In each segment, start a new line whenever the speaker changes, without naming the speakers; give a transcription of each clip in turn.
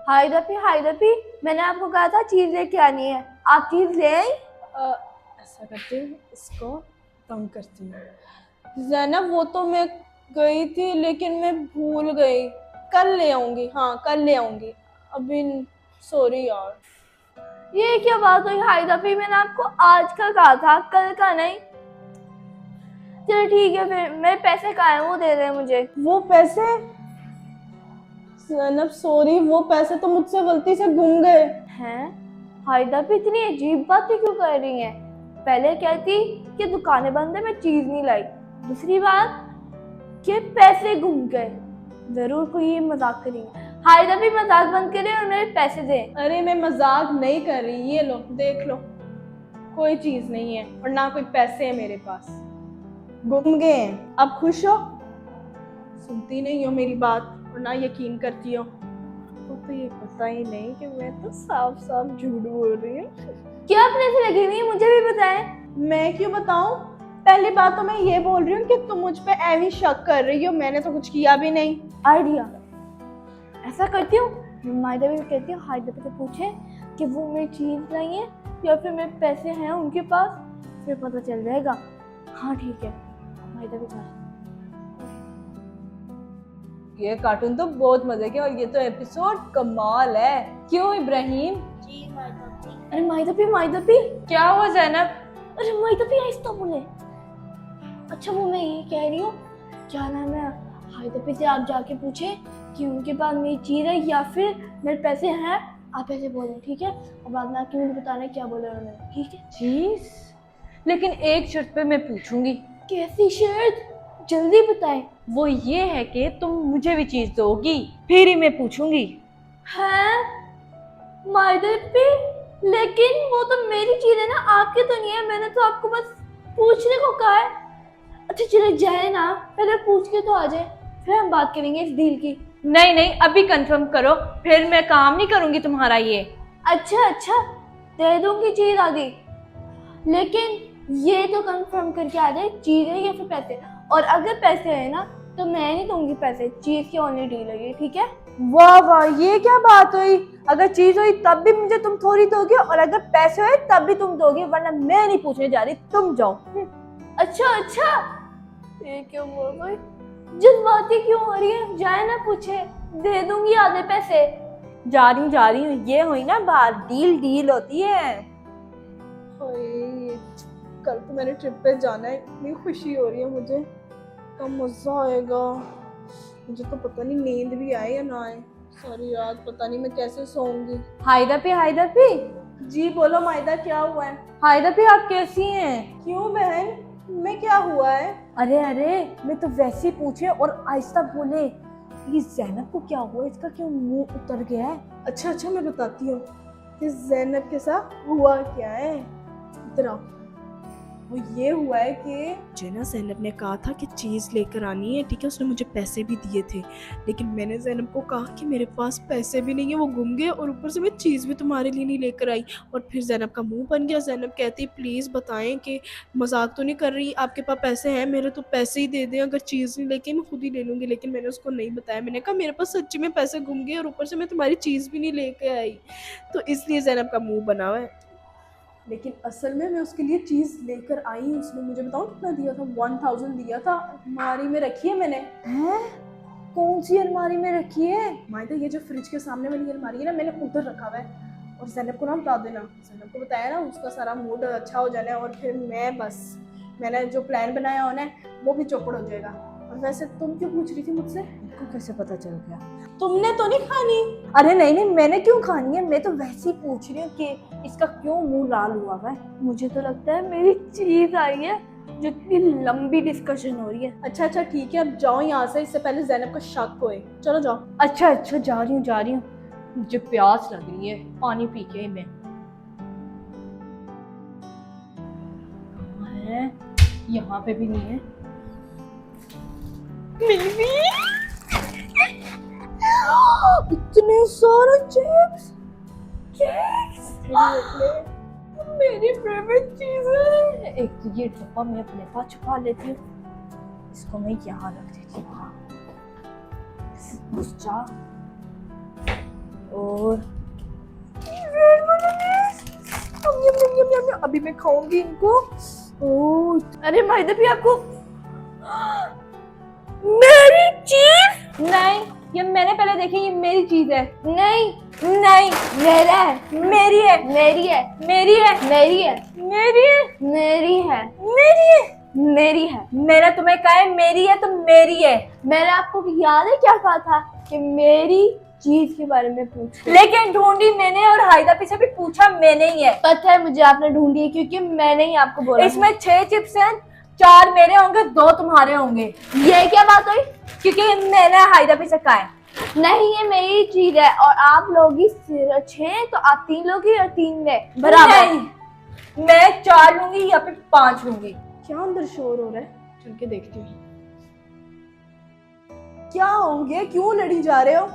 हाय दफी, मैंने आपको कहा था चीज लेके आनी है, आप चीज ले आई?
ऐसा करती हूँ, इसको तंग करती हूँ। ज़ैनब, वो तो मैं गई थी लेकिन मैं भूल गई। कल ले आऊंगी, हाँ कल ले आऊंगी। अभी सॉरी यार।
ये क्या बात हुई हाय दफी, मैंने आपको आज का कहा था, कल का नहीं। चलो ठीक है, फिर मेरे पैसे कहाँ हैं, वो दे रहे मुझे।
वो पैसे? ज़ैनब सॉरी, वो पैसे तो मुझसे गलती से गुम गए।
हैं? हाय दफी इतनी अजीब बातें क्यों कर रही हैं? पहले कहती कि दुकानें बंद है, मैं चीज नहीं लाई। दूसरी बात कि पैसे गुम गए। जरूर कोई ये मजाक करी है। हाय दफी मजाक बंद करें और मेरे पैसे दें।
अरे मैं मजाक नहीं कर रही, ये लो देख लो, कोई चीज नहीं है और ना कोई पैसे हैं मेरे पास, गुम गए हैं। अब खुश हो? सुनती नहीं हो मेरी बात और ना यकीन करती हो। तो ये पता ही नहीं कि मैं तो साफ साफ झूठ बोल रही हूँ।
क्या अपने से लगी हुई है, मुझे भी बताएं।
मैं क्यों बताऊं? पहली बात तो मैं ये बोल रही हूँ कि तुम मुझ पे ऐवी शक कर रही हो, मैंने तो कुछ किया भी नहीं।
आइडिया, ऐसा करती हूँ, मायदा भी कहती हूँ हाय दफी से पूछे कि वो मेरी चीज लाई है या फिर मेरे पैसे हैं उनके पास, फिर पता चल जाएगा। हाँ ठीक है, मायदा भी कहा।
ये कार्टून तो बहुत मजे के और ये तो एपिसोड कमाल है, क्यों इब्राहिम?
अरे मायदा भी
क्या हुआ ज़ैनब?
अरे मायदा भी आहिस्ता बोले। अच्छा वो मैं ये कह रही हूँ, क्या नाम है, हाय दफी से आप जाके पूछे कि उनके पास मेरी चीज है या फिर मेरे पैसे हैं, आप ऐसे बोलें ठीक है? और बाद में आके मुझे बताना क्या बोले उन्होंने, ठीक है?
चीज? लेकिन एक शर्त पे मैं पूछूंगी।
कैसी शर्त? जल्दी बताएं।
वो ये है कि तुम मुझे भी चीज दोगी, फिर ही मैं पूछूंगी।
हैं? मायदे पे? लेकिन वो तो मेरी चीज है ना, आपकी तो नहीं है, मैंने तो आपको बस पूछने को कहा है। अच्छा चले जाए ना, पहले पूछ के तो आ जाए, फिर हम बात करेंगे इस डील की।
नहीं नहीं, अभी कंफर्म करो, फिर मैं काम नहीं करूंगी तुम्हारा ये।
अच्छा दे दूंगी चीज आदि, लेकिन ये तो कंफर्म करके आ जाए चीज है या फिर पैसे। और अगर पैसे है ना तो मैं नहीं दूंगी पैसे, चीज की ओनली डील है ये, ठीक है?
वाह वाह, ये क्या बात हुई? अगर चीज हुई तब भी मुझे तुम थोड़ी दोगे और अगर पैसे हुए तब भी तुम दोगे, वरना मैं नहीं पूछने जा रही, तुम जाओ।
अच्छा ये क्यों बोल रही, जज्बाती क्यों हो रही है? जाए ना पूछे, दे दूंगी आधे पैसे।
जा रही हूँ, ये हुई ना बात, डील डील होती है। कल तो मैंने ट्रिप पे जाना है, इतनी खुशी हो रही है मुझे, तो मजा आएगा। मुझे तो पता नहीं नींद भी आए या ना आए, सारी रात पता नहीं मैं कैसे सोऊंगी। हायदा पी। जी बोलो मायदा, क्या हुआ है? हायदा पी, आप कैसी हैं? क्यों बहन, मैं क्या हुआ है? अरे मैं तो वैसे ही पूछे और आहिस्ता बोले, ये ज़ैनब को क्या हुआ, इसका क्यों मुंह उतर गया है? अच्छा मैं बताती हूँ कि ज़ैनब के साथ हुआ क्या है। इधर आओ। वो ये हुआ है कि जेना ज़ैनब ने कहा था कि चीज़ लेकर आनी है, ठीक है, उसने मुझे पैसे भी दिए थे, लेकिन मैंने ज़ैनब को कहा कि मेरे पास पैसे भी नहीं है, वो गुम गए और ऊपर से मैं चीज़ भी तुम्हारे लिए नहीं लेकर आई। और फिर ज़ैनब का मुंह बन गया, ज़ैनब कहती प्लीज़ बताएं कि मजाक तो नहीं कर रही, आपके पास पैसे हैं, मेरे तो पैसे ही दे दें, अगर चीज़ नहीं लेके मैं खुद ही ले लूँगी। लेकिन मैंने उसको नहीं बताया, मैंने कहा मेरे पास सच्ची में पैसे गुम गए और ऊपर से मैं तुम्हारी चीज़ भी नहीं लेके आई, तो इसलिए ज़ैनब का मुंह बना हुआ है। लेकिन असल में मैं उसके लिए चीज़ लेकर आई, उसने मुझे बताऊँ कितना दिया था, 1000 दिया था, अलमारी में रखी है मैंने। हैं? कौन सी अलमारी में रखी है? मायदा ये जो फ्रिज के सामने वाली अलमारी है ना, मैंने उधर रखा हुआ है। और ज़ैनब को ना बता देना, ज़ैनब को बताया ना, उसका सारा मूड अच्छा हो जाना है और फिर मैंने जो प्लान बनाया होना है वो भी चौपड़ हो जाएगा। और वैसे तुम क्यों पूछ रही थी मुझसे? आपको कैसे पता चल गया? तुमने तो नहीं खानी? अरे नहीं मैंने क्यों खानी है, मैं तो वैसे ही पूछ रही हूँ कि इसका क्यों मुंह लाल हुआ है।
मुझे तो लगता है मेरी चीज आई है, जितनी लंबी डिस्कशन हो रही है।
अच्छा ठीक है, अब जाओ यहाँ से, इससे पहले ज़ैनब का शक होए, चलो जाओ।
अच्छा जा रही हूँ, मुझे प्यास लग रही है, पानी पी के मैं। यहाँ पे भी नहीं है, मिल गई।
इतने सारे चिप्स,
मेरी फेवरेट चीज है। एक तो ये डब्बा मैं अपने पास छुपा लेती हूँ, इसको मैं यहाँ रख देती हूँ।
और यम, यम, यम, यम, यम, अभी मैं खाऊंगी इनको। ओह
अरे माहिदा भी आपको मेरी चीज
नहीं, ये मैंने पहले देखी, ये मेरी चीज है।
नहीं,
नहीं,
मेरा है,
मेरी है,
मेरी है,
मेरी है,
मेरी है,
मेरी है,
मेरी है,
मेरी है।
मेरी है।
मैंने तुम्हें कहा है मेरी है तो मेरी है।
मैंने आपको याद है क्या कहा था कि मेरी चीज के बारे में पूछ।
लेकिन ढूंढी मैंने और हायदा पीछे भी पूछा मैंने ही है।
पता है मुझे आपने ढूंढी है क्योंकि मैंने ही आपको बोला।
इसमें 6 चिप्स हैं, 4 मेरे होंगे, 2 तुम्हारे होंगे,
ये क्या बात हुई?
क्योंकि मैंने हायदा पीछे कहा है।
नहीं, ये मेरी चीज है और आप लोगी 6 तो आप 3 लोगी और 3 में बराबर।
नहीं, मैं 4 लूंगी या फिर 5 लूंगी।
क्या अंदर शोर हो रहा है? चल के देखती हूँ। क्या हो गया, क्यों लड़ी जा रहे हो?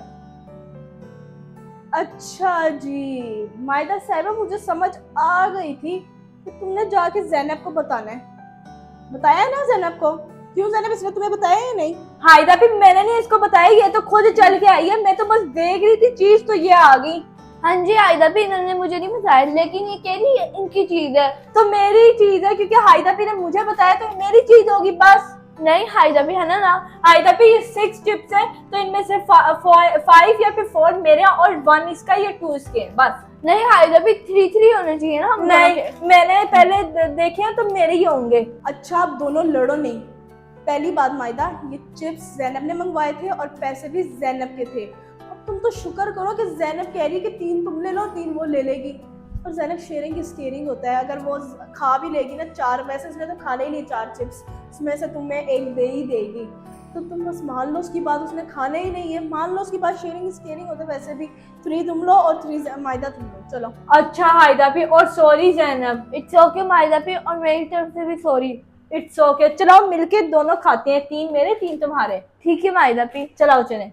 अच्छा जी मायदा साहिबा, मुझे समझ आ गई थी कि तुमने जाके ज़ैनब को बताना है। बताया ना ज़ैनब को? क्यों ज़ैनब इसने तुम्हें बताया या नहीं?
हायदा भी मैंने नहीं इसको बताया, ये तो खुद चल के आई है। मैं तो बस देख रही थी चीज, तो ये आ गई।
हाँ जी आयदा भी इन्होंने मुझे नहीं बताया, लेकिन ये कह रही है इनकी चीज है।
तो मेरी चीज है, क्योंकि हायदा भी ने मुझे बताया तो मेरी चीज होगी बस।
नहीं हायदा भी है ना।
हायदा भी ये 6 चिप्स हैं, तो इनमें से 5 या फिर 4 मेरे हैं और 1 इसका या 2 इसके हैं, बस।
नहीं हायदा भी 3 होने चाहिए ना हम दोनों
नहीं,
के।
मैंने पहले देखे हैं तो मेरे ही होंगे।
अच्छा आप दोनों लड़ो नहीं। पहली बात मायदा, ये चिप्स ज़ैनब ने मंगवाए थे और पैसे भी ज़ैनब के थे। अब तुम तो शुक्र करो कि ज़ैनब कह रही कि 3 तुम ले लो, 3 वो ले लेगी। और ज़ैनब शेयरिंग की स्टीयरिंग होता है, अगर वो खा भी लेगी ना 4, वैसे उसने तो खाने ही नहीं 4 चिप्स, उसमें से तुम्हें 1 दे ही देगी। तो तुम बस मान लो उसकी बात, उसने खाने ही नहीं है, मान लो उसकी बात। शेयरिंग स्टीयरिंग होता है वैसे भी। 3 तुम लो और 3 मायदा तुम लो। चलो
अच्छा हायदा भी, और सॉरी ज़ैनब।
इट्स ओके मायदा भी, और मेरी तरफ से भी सॉरी।
इट्स ओके, चलो मिलके दोनों खाते हैं, 3 मेरे 3 तुम्हारे।
ठीक है मायदा भी।
चलाओ चले।